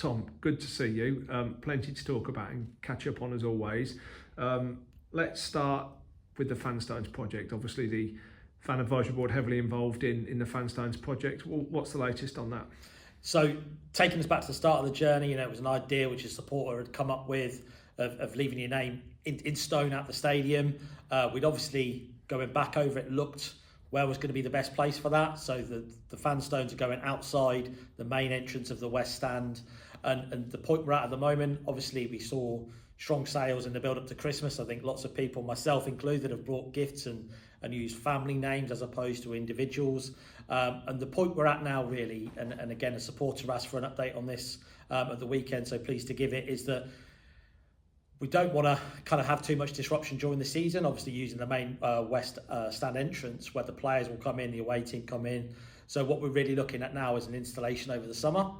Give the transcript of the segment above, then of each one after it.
Tom, good to see you. Plenty to talk about and catch up on as always. Let's start with the Fanstones project. Obviously, the Fan Advisory Board heavily involved in the Fanstones project. What's the latest on that? So, taking us back to the start of the journey, it was an idea which a supporter had come up with of leaving your name in stone at the stadium. We'd obviously, going back over it, looked where was going to be the best place for that. So the Fanstones are going outside the main entrance of the West Stand. And the point we're at the moment, obviously we saw strong sales in the build up to Christmas. I think lots of people, myself included, have brought gifts and used family names as opposed to individuals. And the point we're at now really, and again, a supporter asked for an update on this at the weekend, so pleased to give it, is that we don't want to kind of have too much disruption during the season, obviously using the main West Stand entrance where the players will come in, the away team come in. So what we're really looking at now is an installation over the summer.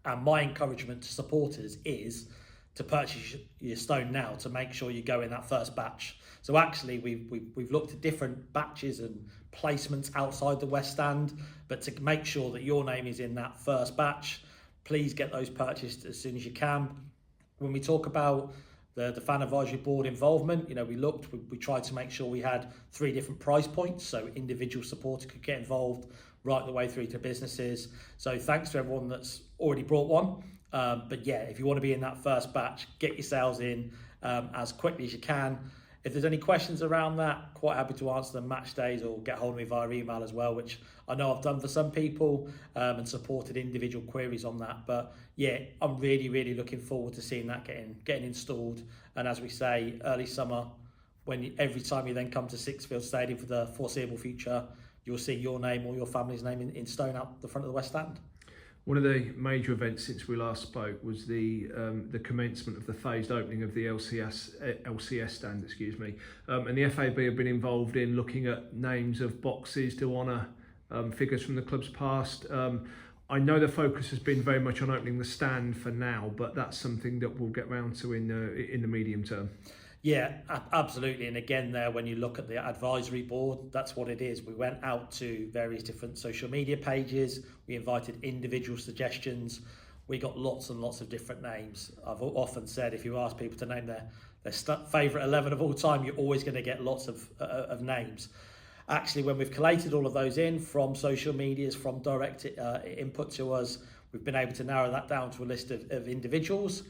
And my encouragement to supporters is to purchase your stone now to make sure you go in that first batch. So actually we've looked at different batches and placements outside the West Stand, but to make sure that your name is in that first batch, please get those purchased as soon as you can. When we talk about the Fan Advisory Board involvement, we tried to make sure we had 3 different price points, so individual supporter could get involved right the way through to businesses. So thanks to everyone that's already brought one. But yeah, if you want to be in that first batch, get your sales in as quickly as you can. If there's any questions around that, quite happy to answer them match days or get hold of me via email as well, which I know I've done for some people and supported individual queries on that. But yeah, I'm really, really looking forward to seeing that getting installed. And as we say, early summer, every time you then come to Sixfield Stadium for the foreseeable future, you'll see your name or your family's name in stone out the front of the West Stand. One of the major events since we last spoke was the commencement of the phased opening of the LCS stand, and the FAB have been involved in looking at names of boxes to honour figures from the club's past. I know the focus has been very much on opening the stand for now, but that's something that we'll get round to in the medium term. Yeah, absolutely. And again, there, when you look at the advisory board, that's what it is. We went out to various different social media pages. We invited individual suggestions. We got lots and lots of different names. I've often said, if you ask people to name their favourite 11 of all time, you're always going to get lots of names. Actually, when we've collated all of those in from social medias, from direct input to us, we've been able to narrow that down to a list of individuals.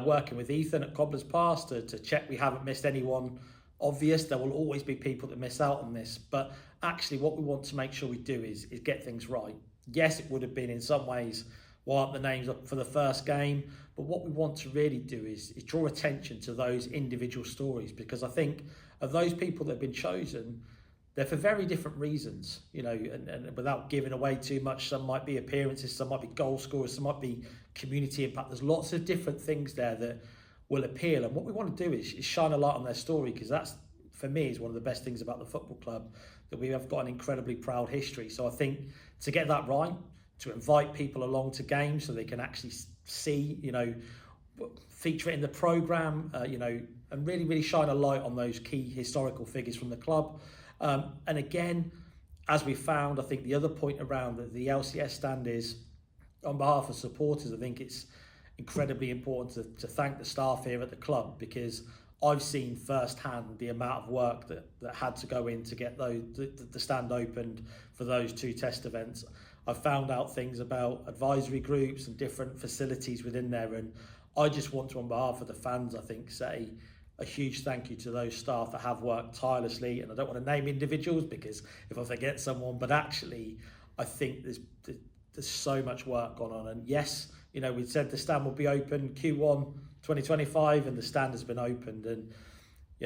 Working with Ethan at Cobbler's Pass to check we haven't missed anyone obvious. There will always be people that miss out on this, but actually what we want to make sure we do is get things right. Yes, it would have been in some ways why aren't the names up for the first game, but what we want to really do is draw attention to those individual stories, because I think of those people that have been chosen, they're for very different reasons, and without giving away too much, some might be appearances, some might be goal scorers, some might be community impact. There's lots of different things there that will appeal. And what we want to do is shine a light on their story, because that's, for me, is one of the best things about the football club, that we have got an incredibly proud history. So I think to get that right, to invite people along to games so they can actually see, feature it in the programme, and really, really shine a light on those key historical figures from the club. And again, as we found, I think the other point around the LCS stand is, on behalf of supporters, I think it's incredibly important to thank the staff here at the club, because I've seen firsthand the amount of work that had to go in to get the stand opened for those 2 test events. I've found out things about advisory groups and different facilities within there, and I just want to, on behalf of the fans, I think, say a huge thank you to those staff that have worked tirelessly. And I don't want to name individuals because if I forget someone, but actually I think there's so much work gone on. And yes, we said the stand will be open Q1 2025, and the stand has been opened. And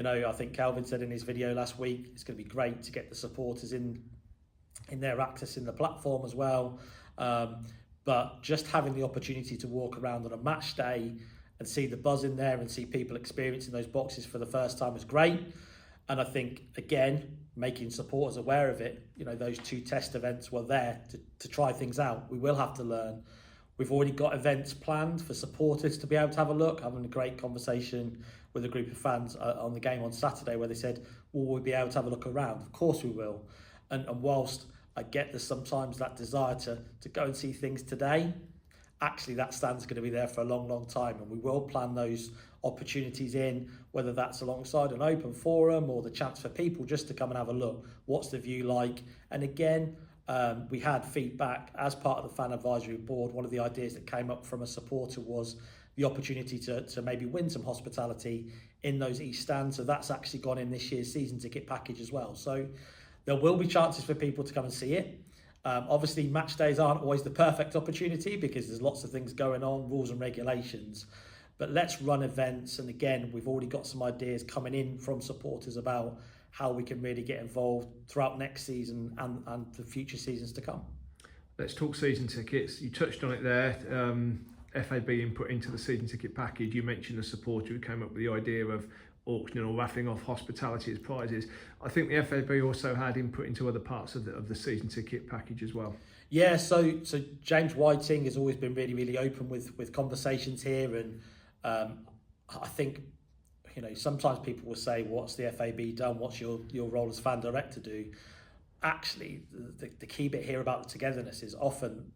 I think Calvin said in his video last week, it's going to be great to get the supporters in their access in the platform as well. But just having the opportunity to walk around on a match day and see the buzz in there and see people experiencing those boxes for the first time is great. And I think, again, making supporters aware of it, those 2 test events were there to try things out. We will have to learn. We've already got events planned for supporters to be able to have a look. Having a great conversation with a group of fans on the game on Saturday, where they said, will we be able to have a look around? Of course we will. And whilst I get there's sometimes that desire to go and see things today, actually that stand's going to be there for a long time, and we will plan those opportunities in, whether that's alongside an open forum or the chance for people just to come and have a look. What's the view like? And again, we had feedback as part of the fan advisory board. One of the ideas that came up from a supporter was the opportunity to maybe win some hospitality in those East stands. So that's actually gone in this year's season ticket package as well. So there will be chances for people to come and see it. Obviously, match days aren't always the perfect opportunity because there's lots of things going on, rules and regulations. But let's run events. And again, we've already got some ideas coming in from supporters about how we can really get involved throughout next season and the future seasons to come. Let's talk season tickets. You touched on it there. FAB input into the season ticket package. You mentioned the supporter who came up with the idea of auctioning or raffling off hospitality as prizes. I think the FAB also had input into other parts of the season ticket package as well. Yeah, so James Whiting has always been really open with conversations here, and I think, you know, sometimes people will say, what's the FAB done? What's your role as fan director do? Actually, the key bit here about the togetherness is often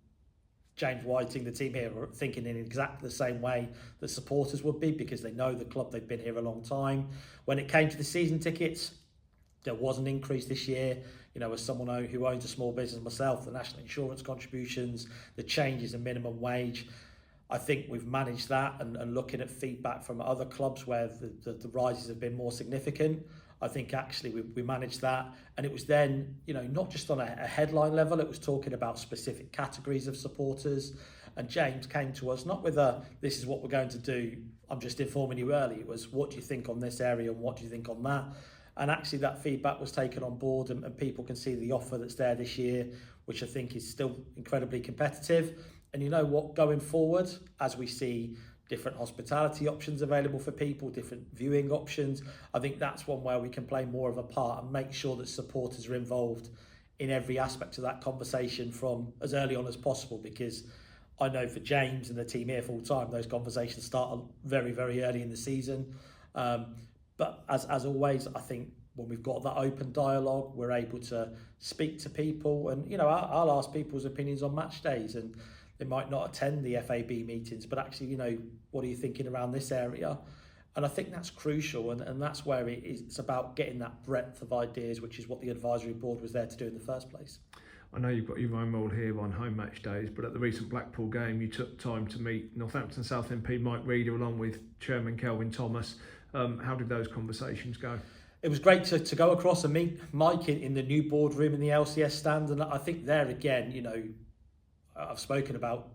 James Whiting, the team here, are thinking in exactly the same way that supporters would be, because they know the club, they've been here a long time. When it came to the season tickets, there was an increase this year. You know, as someone who owns a small business myself, the national insurance contributions, the changes in minimum wage, I think we've managed that, and looking at feedback from other clubs where the rises have been more significant, I think actually we managed that. And it was then, you know, not just on a headline level, it was talking about specific categories of supporters. And James came to us not with this is what we're going to do, I'm just informing you early. It was, what do you think on this area and what do you think on that? And actually that feedback was taken on board, and people can see the offer that's there this year, which I think is still incredibly competitive. And you know what, going forward, as we see different hospitality options available for people, different viewing options, I think that's one where we can play more of a part and make sure that supporters are involved in every aspect of that conversation from as early on as possible, because I know for James and the team here full time, those conversations start very early in the season. But as always, I think when we've got that open dialogue, we're able to speak to people, and you know, I'll ask people's opinions on match days, and they might not attend the FAB meetings, but actually, you know, what are you thinking around this area? And I think that's crucial, and that's where it's about getting that breadth of ideas, which is what the advisory board was there to do in the first place. I know you've got your own role here on home match days, but at the recent Blackpool game, you took time to meet Northampton South MP Mike Reader along with Chairman Kelvin Thomas. How did those conversations go? It was great to go across and meet Mike in the new boardroom in the LCS stand, and I think there again, you know, I've spoken about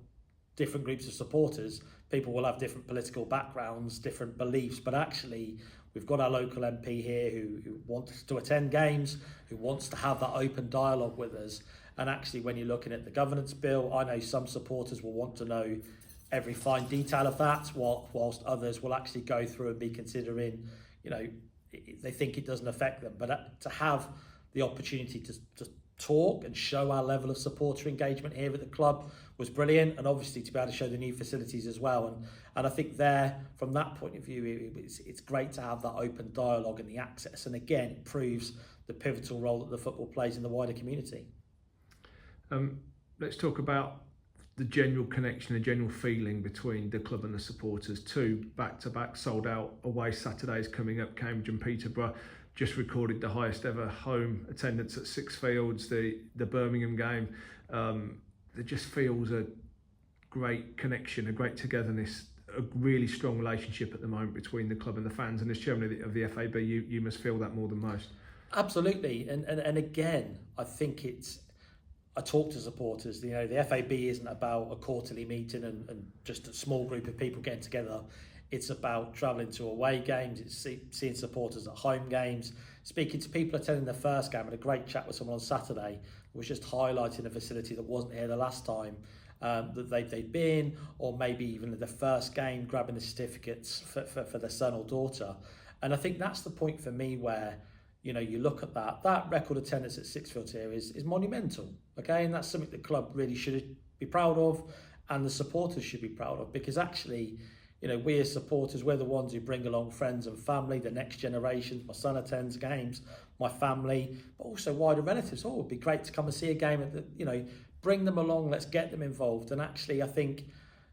different groups of supporters. People will have different political backgrounds, different beliefs, but actually we've got our local MP here who wants to attend games, who wants to have that open dialogue with us. And actually, when you're looking at the governance bill, I know some supporters will want to know every fine detail of that, whilst others will actually go through and be considering, you know, they think it doesn't affect them. But to have the opportunity to talk and show our level of supporter engagement here at the club was brilliant, and obviously to be able to show the new facilities as well. And I think there, from that point of view, it's great to have that open dialogue and the access. And again, it proves the pivotal role that the football plays in the wider community. Let's talk about the general connection, the general feeling between the club and the supporters. Two back-to-back sold out away Saturdays coming up. Cambridge and Peterborough just recorded the highest ever home attendance at Six Fields. The Birmingham game, there just feels a great connection, a great togetherness, a really strong relationship at the moment between the club and the fans. And as chairman of the FAB, you must feel that more than most. Absolutely, and again, I think I talk to supporters. You know, the FAB isn't about a quarterly meeting and just a small group of people getting together. It's about travelling to away games, it's seeing supporters at home games, speaking to people attending their first game. I had a great chat with someone on Saturday who was just highlighting a facility that wasn't here the last time that they'd been, or maybe even at the first game grabbing the certificates for their son or daughter. And I think that's the point for me where, you know, you look at that record attendance at Sixfields here is monumental, okay? And that's something the club really should be proud of, and the supporters should be proud of, because actually, you know, we as supporters, we're the ones who bring along friends and family, the next generations. My son attends games, my family, but also wider relatives. Oh, it would be great to come and see a game, you know, bring them along, let's get them involved. And actually, I think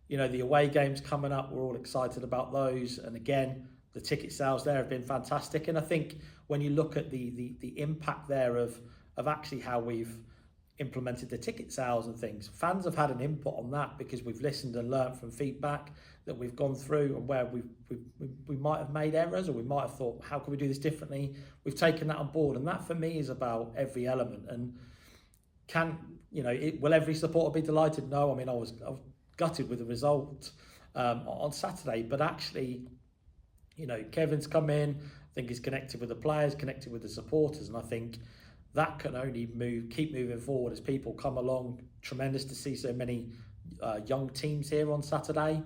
You know, the away games coming up, we're all excited about those. And again, the ticket sales there have been fantastic. And I think when you look at the impact there of actually how we've implemented the ticket sales and things, fans have had an input on that because we've listened and learnt from feedback that we've gone through, and where we might have made errors, or we might have thought, how can we do this differently? We've taken that on board, and that for me is about every element. And will every supporter be delighted? No, I mean, I was gutted with the result on Saturday, but actually, you know, Kevin's come in, I think he's connected with the players, connected with the supporters, and I think that can only keep moving forward as people come along. Tremendous to see so many young teams here on Saturday,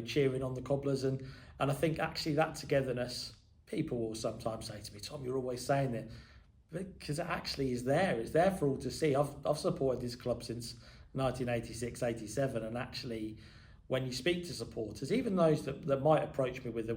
cheering on the Cobblers, and I think actually that togetherness, people will sometimes say to me, Tom, you're always saying that, because it actually is there. It's there for all to see. I've supported this club since 1986, 87, and actually, when you speak to supporters, even those that might approach me with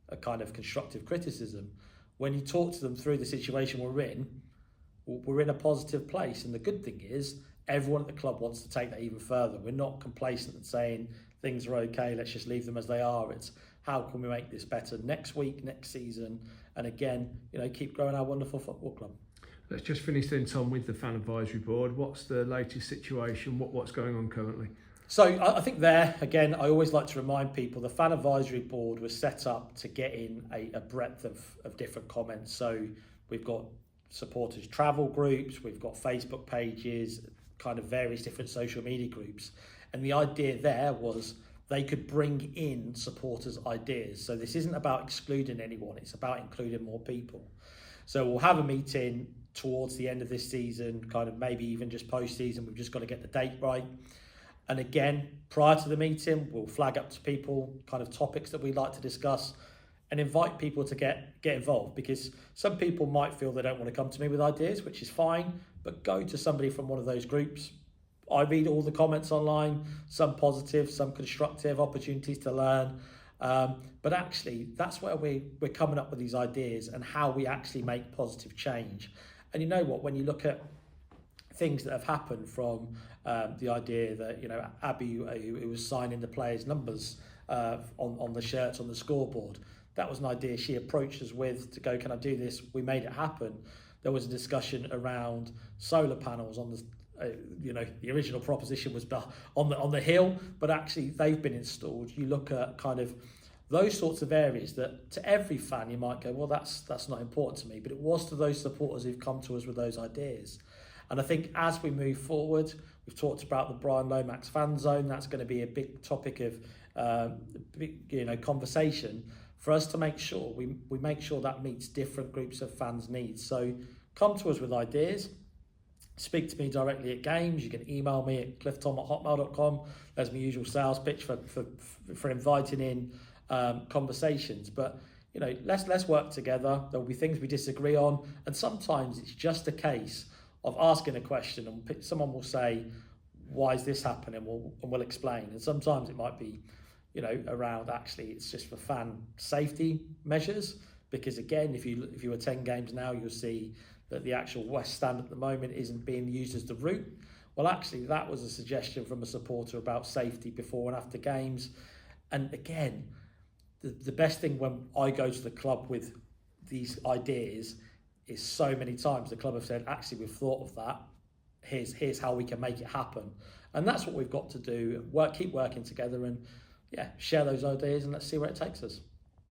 a kind of constructive criticism, when you talk to them through the situation we're in a positive place. And the good thing is, everyone at the club wants to take that even further. We're not complacent and saying things are okay, let's just leave them as they are. It's how can we make this better next week, next season, and again, keep growing our wonderful football club. Let's just finish then, Tom, with the fan advisory board. What's the latest situation? What's going on currently? So I think there, again, I always like to remind people, the fan advisory board was set up to get in a breadth of different comments. So we've got supporters travel groups, we've got Facebook pages, kind of various different social media groups. And the idea there was they could bring in supporters' ideas. So this isn't about excluding anyone, it's about including more people. So we'll have a meeting towards the end of this season, kind of maybe even just post-season. We've just got to get the date right. And again, prior to the meeting, we'll flag up to people kind of topics that we'd like to discuss and invite people to get involved, because some people might feel they don't want to come to me with ideas, which is fine, but go to somebody from one of those groups. I read all the comments online, some positive, some constructive, opportunities to learn. But actually, that's where we're coming up with these ideas and how we actually make positive change. And you know what, when you look at things that have happened from the idea that, Abby, who was signing the players' numbers on the shirts, on the scoreboard, that was an idea she approached us with to go, can I do this? We made it happen. There was a discussion around solar panels on the original proposition was on the hill, but actually they've been installed. You look at kind of those sorts of areas that to every fan you might go, well, that's not important to me, but it was to those supporters who've come to us with those ideas. And I think as we move forward, we've talked about the Brian Lomax fan zone. That's going to be a big topic of conversation for us to make sure we make sure that meets different groups of fans' needs. So come to us with ideas. Speak to me directly at games. You can email me at cliffetom@hotmail.com. There's my usual sales pitch for inviting in conversations. But let's work together. There'll be things we disagree on, and sometimes it's just a case of asking a question, and someone will say, "Why is this happening?" And we'll explain. And sometimes it might be, around actually it's just for fan safety measures. Because again, if you attend games now, you'll see that the actual West Stand at the moment isn't being used as the route. Well, actually, that was a suggestion from a supporter about safety before and after games. And again, the best thing when I go to the club with these ideas is so many times the club have said, actually, we've thought of that. Here's how we can make it happen. And that's what we've got to do. Keep working together and share those ideas, and let's see where it takes us.